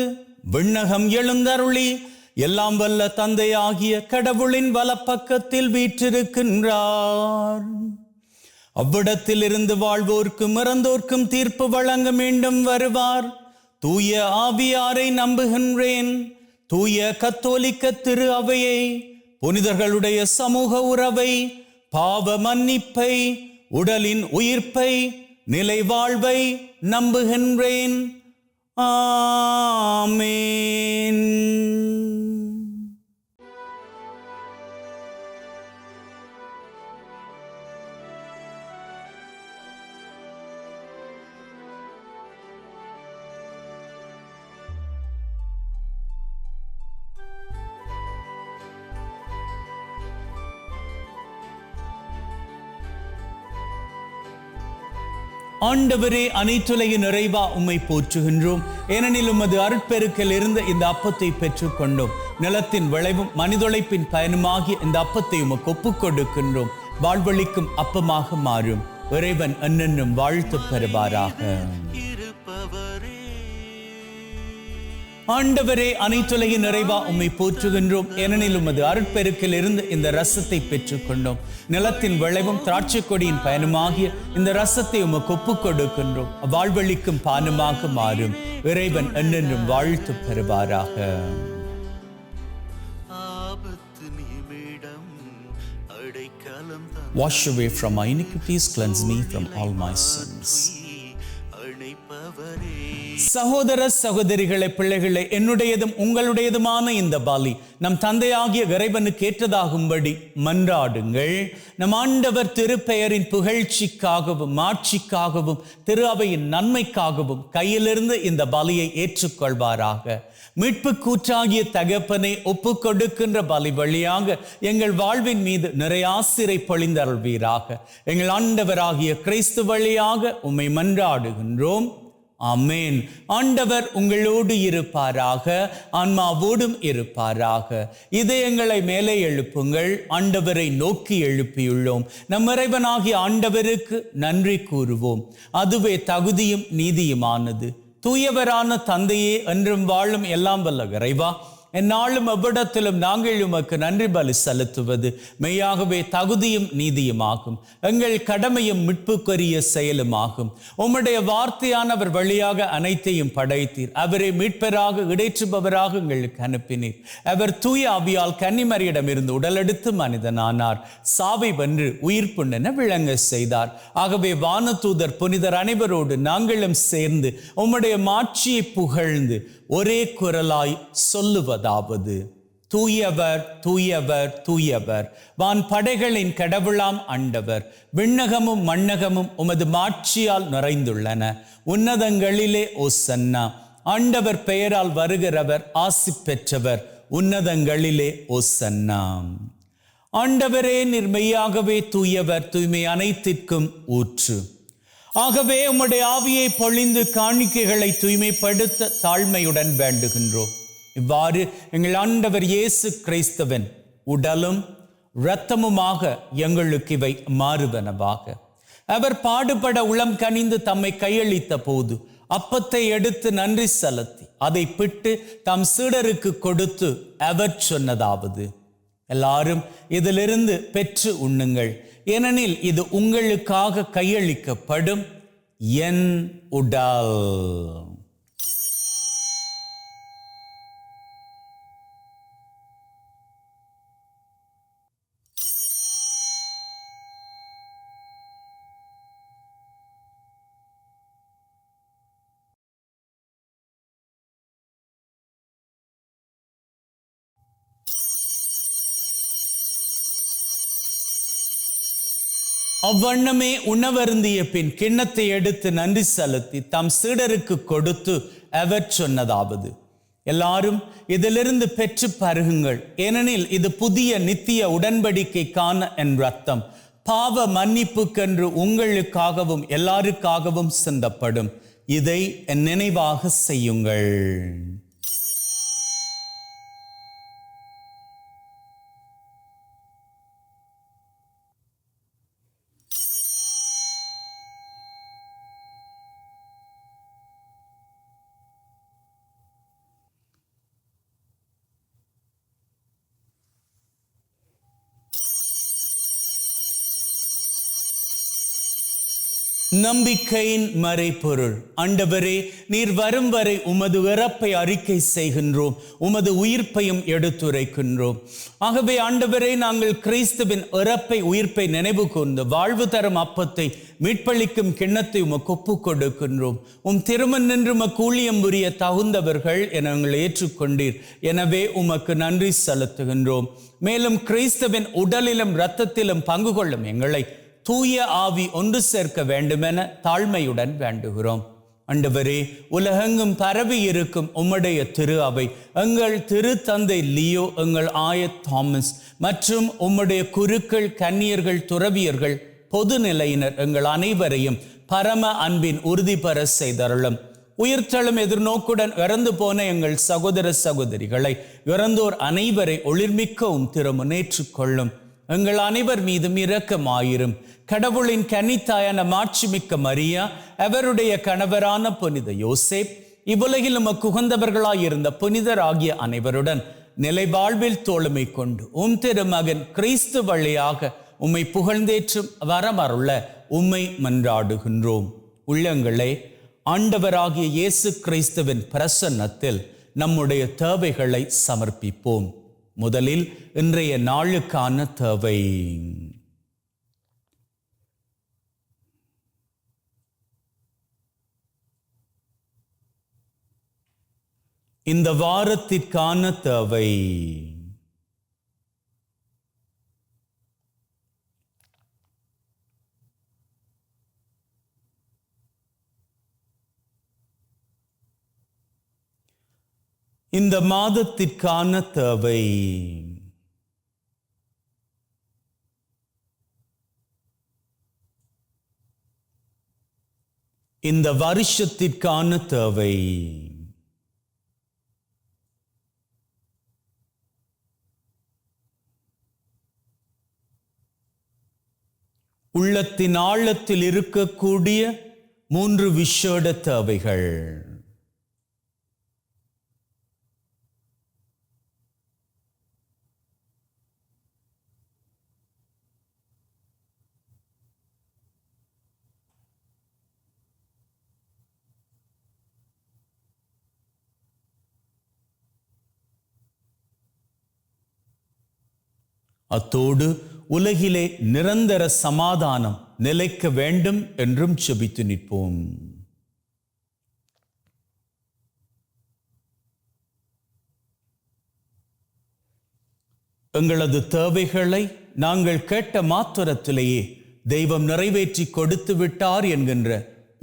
B: விண்ணகம் எழுந்தருளி எல்லாம் வல்ல தந்தையாகிய கடவுளின் வலப்பக்கத்தில் வீற்றிருக்கின்றார். அவ்விடத்தில் இருந்து வாழ்வோர்க்கும் இறந்தோர்க்கும் தீர்ப்பு வழங்க மீண்டும் வருவார். தூய ஆவியாரை நம்புகின்றேன். தூய கத்தோலிக்க திரு அவையை, புனிதர்களுடைய சமூக உறவை, பாவ மன்னிப்பை, உடலின் உயிர்ப்பை, நிலை வாழ்வை நம்புகின்றேன். ஆமென். ஆண்டவரே, அனைத்துலகின் நிறைவா உம்மை போற்றுகின்றோம். ஏனெனில் உமது அருட்பெருக்கில் இருந்த இந்த அப்பத்தை பெற்றுக்கொண்டோம். நிலத்தின் விளைவும் மனிதொழைப்பின் பயனுமாகிய இந்த அப்பத்தை உமக்கு ஒப்புக் கொடுக்கின்றோம். வாழ்வளிக்கும் அப்பமாக மாறும். இறைவன் என்னென்னும் வாழ்த்து பெறுவாராக. ஆண்டவரே, அனைத்துலகின் நிறைவா உம்மை போற்றுகின்றோம். ஏனெனில் உமது அருட்பெருக்கில் இருந்து இந்த ரசத்தை பெற்றுக்கொண்டோம். நிலத்தின் விளைவும் திராட்சை கொடியின் பயனுமாகிய இந்த ரசத்தை உமக்கு ஒப்புக் கொடுக்கின்றோம். வாழ்வளிக்கும் பானமாக மாறும். இறைவன் என்னென்றும் வாழ்த்து பெறுவாராக. Wash away from my iniquities, cleanse me from all my sins. சகோதர சகோதரிகளை, பிள்ளைகளை, என்னுடையதும் உங்களுடையதுமான இந்த பலி நம் தந்தையாகிய இறைவனுக்கு ஏற்றதாகும்படி மன்றாடுங்கள். நம் ஆண்டவர் திருப்பெயரின் புகழ்ச்சிக்காகவும் மாட்சிக்காகவும் திரு அவையின் நன்மைக்காகவும் கையிலிருந்து இந்த பலியை ஏற்றுக்கொள்வாராக. மீட்பு கூற்றாகிய தகப்பனை ஒப்பு கொடுக்கின்ற பலி வழியாக எங்கள் வாழ்வின் மீது நிறைய ஆசிரை பொழிந்தருள்வீராக. எங்கள் ஆண்டவராகிய கிறிஸ்து வழியாக உம்மை மன்றாடுகின்றோம். ஆமென். ஆண்டவர் உங்களோடு இருப்பாராக, ஆன்மாவோடும் இருப்பாராக. இதயங்களை மேலே எழுப்புங்கள். ஆண்டவரை நோக்கி எழுப்பியுள்ளோம். நம் இறைவனாகிய ஆண்டவருக்கு நன்றி கூறுவோம். அதுவே தகுதியும் நீதியுமானது. தூயவரான தந்தையே, என்றும் வாழும் எல்லாம் வல்ல இறைவா, எந்நாளும் எவ்விடத்திலும் நாங்கள் உமக்கு நன்றி பலி செலுத்துவது மெய்யாகவே தகுதியும் நீதியுமாகும். எங்கள் கடமையும் மீட்புக்குரிய செயலுமாகும். உம்முடைய வார்த்தையானவர் வழியாக அனைத்தையும் படைத்தீர். அவரை மீட்பராக இடைற்றுபவராக எங்களுக்கு அனுப்பினீர். அவர் தூய ஆவியால் கன்னிமரியிடமிருந்து உடலெடுத்து மனிதனானார். சாவை வென்று உயிர்ப்புண்ணென விளங்க செய்தார். ஆகவே வானதூதர் புனிதர் அனைவரோடு நாங்களும் சேர்ந்து உம்முடைய மாட்சியை புகழ்ந்து ஒரே குரலாய் சொல்லுவதாவது: தூயவர் தூயவர் தூயவர், வான் படைகளின் கடவுளாம் ஆண்டவர். விண்ணகமும் மண்ணகமும் உமது மாட்சியால் நிறைந்துள்ளன. உன்னதங்களிலே ஓசன்னா. ஆண்டவர் பெயரால் வருகிறவர் ஆசி பெற்றவர். உன்னதங்களிலே ஓசன்னா. ஆண்டவரே, நீர் மெய்யாகவே தூயவர், தூய்மை அனைத்திற்கும் ஊற்று. ஆகவே உம்முடைய ஆவியை பொழிந்து காணிக்கைகளை தூய்மைப்படுத்த தாழ்மையுடன் வேண்டுகின்றோம். இவ்வாறு எங்கள் ஆண்டவர் இயேசு கிறிஸ்துவின் உடலும் இரத்தமுமாக எங்களுக்கு இவை மாறுவனவாக. அவர் பாடுபட உளம் கனிந்து தம்மை கையளித்த போது அப்பத்தை எடுத்து நன்றி செலுத்தி அதை பிட்டு தம் சீடருக்கு கொடுத்து அவர் சொன்னதாவது: எல்லாரும் இதிலிருந்து பெற்று உண்ணுங்கள், ஏனெனில் இது உங்களுக்காக கையளிக்கப்படும் என் உடல். அவ்வண்ணமே உணவருந்திய பின் கிண்ணத்தை எடுத்து நன்றி செலுத்தி தம் சீடருக்கு கொடுத்து அவர் சொன்னதாவது: எல்லாரும் இதிலிருந்து பெற்று பருகுங்கள், ஏனெனில் இது புதிய நித்திய உடன்படிக்கைக்கான என் இரத்தம், பாவ மன்னிப்புக்கென்று உங்களுக்காகவும் எல்லாருக்காகவும் சிந்தப்படும். இதை என் நினைவாக செய்யுங்கள். நம்பிக்கையின் மறைபொருள். ஆண்டவரே, நீர் வரும் வரை உமது இறப்பை அறிக்கை செய்கின்றோம், உமது உயிர்ப்பையும் எடுத்துரைக்கின்றோம். ஆகவே ஆண்டவரே, நாங்கள் கிறிஸ்துவின் இறப்பை உயிர்ப்பை நினைவு கூர்ந்து வாழ்வு தரும் அப்பத்தை மீட்பளிக்கும் கிண்ணத்தை உமக்கு ஒப்புக் கொடுக்கின்றோம். திருமண் நின்று உமக்கு ஊழியம் புரிய தகுந்தவர்கள் என நாங்கள் ஏற்றுக்கொண்டீர். எனவே உமக்கு நன்றி செலுத்துகின்றோம். மேலும் கிறிஸ்துவின் உடலிலும் இரத்தத்திலும் பங்கு கொள்ளும் எங்களை தூய ஆவி ஒன்று சேர்க்க வேண்டுமென தாழ்மையுடன் வேண்டுகிறோம். ஆண்டவரே, உலகெங்கும் பரவி இருக்கும் உம்முடைய திரு அவை, எங்கள் திரு தந்தை லியோ, எங்கள் ஆயர் தாமஸ் மற்றும் உம்முடைய குருக்கள், கன்னியர்கள், துறவியர்கள், பொதுநிலையினர் எங்கள் அனைவரையும் பரம அன்பின் உறுதி பெற செய்தருளும். உயிர்த்தெழும் எதிர்நோக்குடன் இறந்து போன எங்கள் சகோதர சகோதரிகளை, இறந்தோர் அனைவரை ஒளிர்மிக்கவும் திருமுனேற்றுக் கொள்ளும். எங்கள் அனைவர் மீதும் இரக்கமாயிரும். கடவுளின் கன்னித்தாயான மாட்சிமிக்க மரியா, அவருடைய கணவரான புனித யோசேப், இவ்வுலகில் உமக்கு உகந்தவர்களாயிருந்த புனிதர் ஆகிய அனைவருடன் நிலை வாழ்வில் தோழமை கொண்டு திருமகன் கிறிஸ்து வழியாக உம்மை புகழ்ந்தேற்றும் வரமருள உம்மை மன்றாடுகின்றோம். உள்ளங்களே, ஆண்டவராகிய இயேசு கிறிஸ்துவின் பிரசன்னத்தில் நம்முடைய தேவைகளை சமர்ப்பிப்போம். முதலில் இன்றைய நாளுக்கான தேவை. இந்த வாரத்திற்கான தேவை. இந்த மாதத்திற்கான தேவை. இந்த வருஷத்திற்கான தேவை. உள்ளத்தின் ஆழத்தில் இருக்கக்கூடிய 3 விசேட தேவைகள். அத்தோடு உலகிலே நிரந்தர சமாதானம் நிலைக்க வேண்டும் என்றும் செபித்து நிற்போம். எங்களது தேவைகளை நாங்கள் கேட்ட மாத்திரத்திலேயே தெய்வம் நிறைவேற்றி கொடுத்து விட்டார் என்கின்ற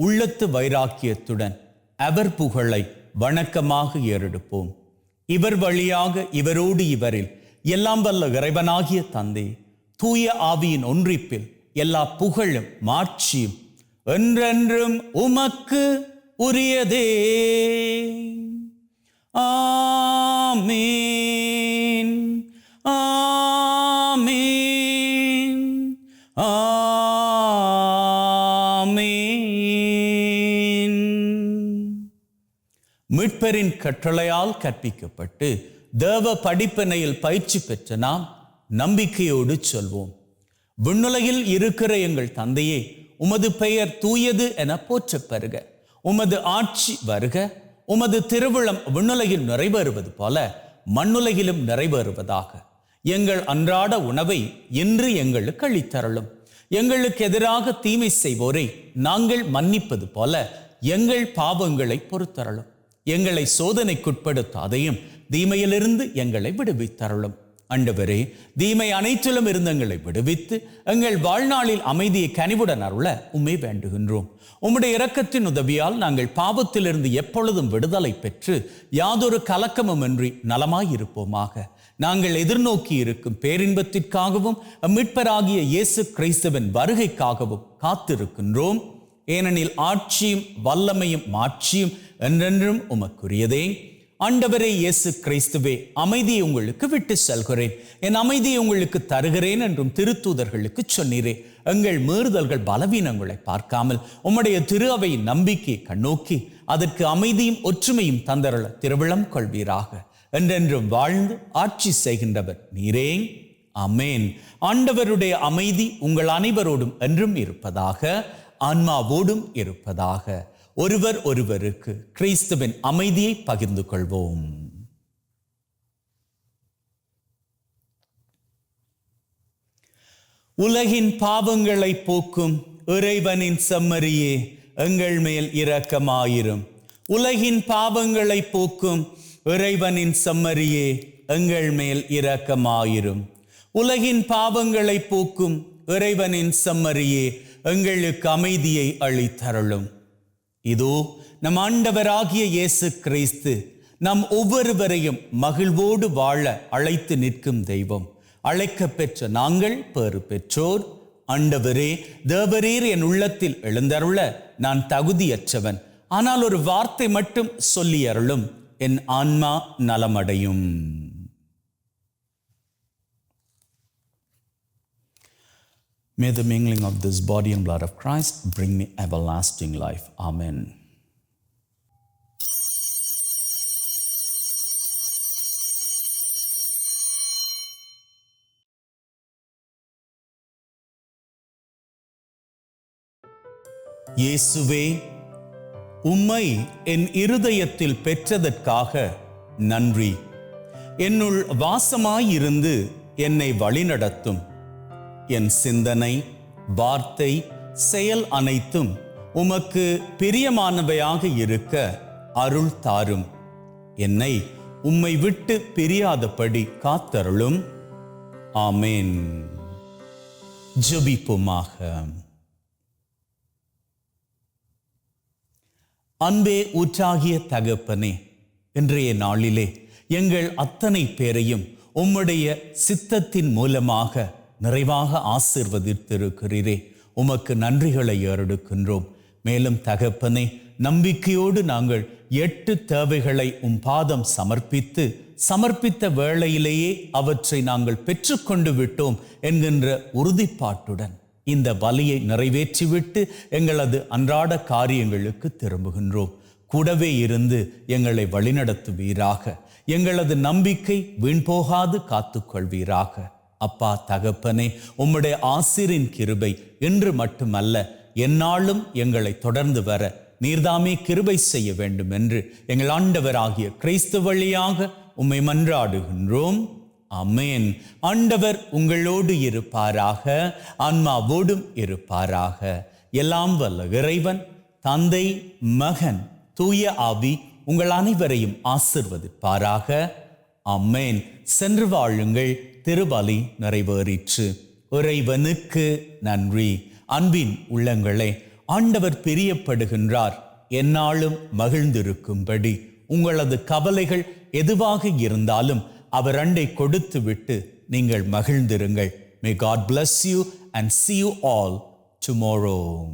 B: உள்ளத்து வைராக்கியத்துடன் அவர் புகழை வணக்கமாக ஏறெடுப்போம். இவர் வழியாக இவரோடு இவரில் எல்லாம் வல்ல இறைவனாகிய தந்தை தூய ஆவியின் ஒன்றிப்பில் எல்லா புகழும் மாட்சியும் என்றென்றும் உமக்கு உரியதே. ஆமீன், ஆமீன், ஆமீன். மீட்பரின் கட்டளையால் கற்பிக்கப்பட்டு தேவ படிப்பினையில் பயிற்சி பெற்ற நாம் நம்பிக்கையோடு சொல்வோம். விண்ணுலகில் இருக்கிற எங்கள் தந்தையே, உமது பெயர் தூயது என போற்றப் பெறுக. உமது ஆட்சி வருக. உமது திருவுளம் விண்ணுலகில் நிறைவேறுவது போல மண்ணுலகிலும் நிறைவேறுவதாக. எங்கள் அன்றாட உணவை இன்று எங்களுக்கு அளித்தருளும். எங்களுக்கு எதிராக தீமை செய்வோரை நாங்கள் மன்னிப்பது போல எங்கள் பாவங்களை பொறுத்தருளும். எங்களை சோதனைக்குட்படுத்தாதையும் தீமையிலிருந்து எங்களை விடுவித்தருளும். ஆண்டவரே, தீமை அனைத்திலும் இருந்து எங்களை விடுவித்து எங்கள் வாழ்நாளில் அமைதியை கனிவுடன் அருள உம்மை வேண்டுகின்றோம். உம்முடைய இரக்கத்தின் உதவியால் நாங்கள் பாவத்திலிருந்து எப்பொழுதும் விடுதலை பெற்று யாதொரு கலக்கமுமின்றி நலமாயிருப்போமாக. நாங்கள் எதிர்நோக்கி இருக்கும் பேரின்பத்திற்காகவும் மீட்பராகிய இயேசு கிறிஸ்துவின் வருகைக்காகவும் காத்திருக்கின்றோம். ஏனெனில் ஆட்சியும் வல்லமையும் மாட்சியும் என்றென்றும் உமக்குரியதே. ஆண்டவரே இயேசு கிறிஸ்துவே, அமைதியை உங்களுக்கு விட்டு செல்கிறேன், என் அமைதியை உங்களுக்கு தருகிறேன் என்றும் திருத்தூதர்களுக்கு சொன்னீரே. எங்கள் மீறுதல்கள் பலவீனங்களை பார்க்காமல் உம்முடைய திரு அவையின் நம்பிக்கையை கண்ணோக்கி அதற்கு அமைதியும் ஒற்றுமையும் தந்தருள திருவிழம் கொள்வீராக. என்றென்றும் வாழ்ந்து ஆட்சி செய்கின்றவர் நீரே. ஆமேன். ஆண்டவருடைய அமைதி உங்கள் அனைவரோடும் என்றும் இருப்பதாக, ஆன்மாவோடும் இருப்பதாக. ஒருவர் ஒருவருக்கு கிறிஸ்துவின் அமைதியை பகிர்ந்து கொள்வோம். உலகின் பாவங்களை போக்கும் இறைவனின் செம்மறியே, எங்கள் மேல் இரக்கமாயிரும். உலகின் பாவங்களை போக்கும் இறைவனின் செம்மறியே, எங்கள் மேல் இரக்கமாயிரும். உலகின் பாவங்களை போக்கும் இறைவனின் செம்மறியே, எங்களுக்கு அமைதியை அளித்தருளும். இதோ நம் ஆண்டவராகிய இயேசு கிறிஸ்து நம் ஒவ்வொருவரையும் மகிழ்வோடு வாழ அழைத்து நிற்கும் தெய்வம். அழைக்க பெற்ற நாங்கள் பேறு பெற்றோர். ஆண்டவரே, தேவரீர் என் உள்ளத்தில் எழுந்தருள நான் தகுதியற்றவன், ஆனால் ஒரு வார்த்தை மட்டும் சொல்லி அருளும், என் ஆன்மா நலமடையும். May the mingling of this body and blood of Christ bring me everlasting life. Amen. இயேசுவே, உம்மை என் இருதயத்தில் பெற்றதற்காக நன்றி. என்னுள் வாசமாயிருந்து என்னை வழிநடத்தும். என் சிந்தனை, வார்த்தை, செயல் அனைத்தும் உமக்கு பிரியமானவையாக இருக்க அருள் தாரும். என்னை உம்மை விட்டு பிரியாதபடி காத்தருளும். ஆமேன். ஜெபிப்போமாக. அன்பே ஊற்றாகிய தகப்பனே, இன்றைய நாளிலே எங்கள் அத்தனை பேரையும் உம்முடைய சித்தத்தின் மூலமாக நிறைவாக ஆசீர்வதித்திருக்கிறீரே. உமக்கு நன்றிகளை ஏறெடுக்கின்றோம். மேலும் தகப்பனே, நம்பிக்கையோடு நாங்கள் 8 தேவைகளை பாதம் சமர்ப்பித்த வேளையிலேயே அவற்றை நாங்கள் பெற்றுக்கொண்டு விட்டோம் என்கின்ற உறுதிப்பாட்டுடன் இந்த பலியை நிறைவேற்றிவிட்டு எங்களது அன்றாட காரியங்களுக்கு திரும்புகின்றோம். கூடவே இருந்து எங்களை வழிநடத்துவீராக. எங்களது நம்பிக்கை வீண் போகாது காத்துக்கொள்வீராக. அப்பா தகப்பனே, உம்முடைய ஆசீரின் கிருபை இன்று மட்டுமல்ல எந்நாளும் எங்களை தொடர்ந்து வர நீர்தாமே கிருபை செய்ய வேண்டும் என்று எங்கள் ஆண்டவராகிய கிறிஸ்து வழியாக உம்மை மன்றாடுகின்றோம். ஆமென். ஆண்டவர் உங்களோடு இருப்பாராக, ஆன்மாவோடும் இருப்பாராக. எல்லாம் வல்ல இறைவன் தந்தை, மகன், தூய ஆவி உங்கள் அனைவரையும் ஆசிர்வதிப்பாராக. ஆமென். சென்று வாழுங்கள். திருபலி நிறைவேறிற்று. இறைவனுக்கு நன்றி. அன்பின் உள்ளங்களே, ஆண்டவர் பிரியப்படுகின்றார். எந்நாளும் மகிழ்ந்திருக்கும்படி உங்களது கவலைகள் எதுவாக இருந்தாலும் அவர் அண்டை கொடுத்து விட்டு நீங்கள் மகிழ்ந்திருங்கள். May God bless you and see you all tomorrow.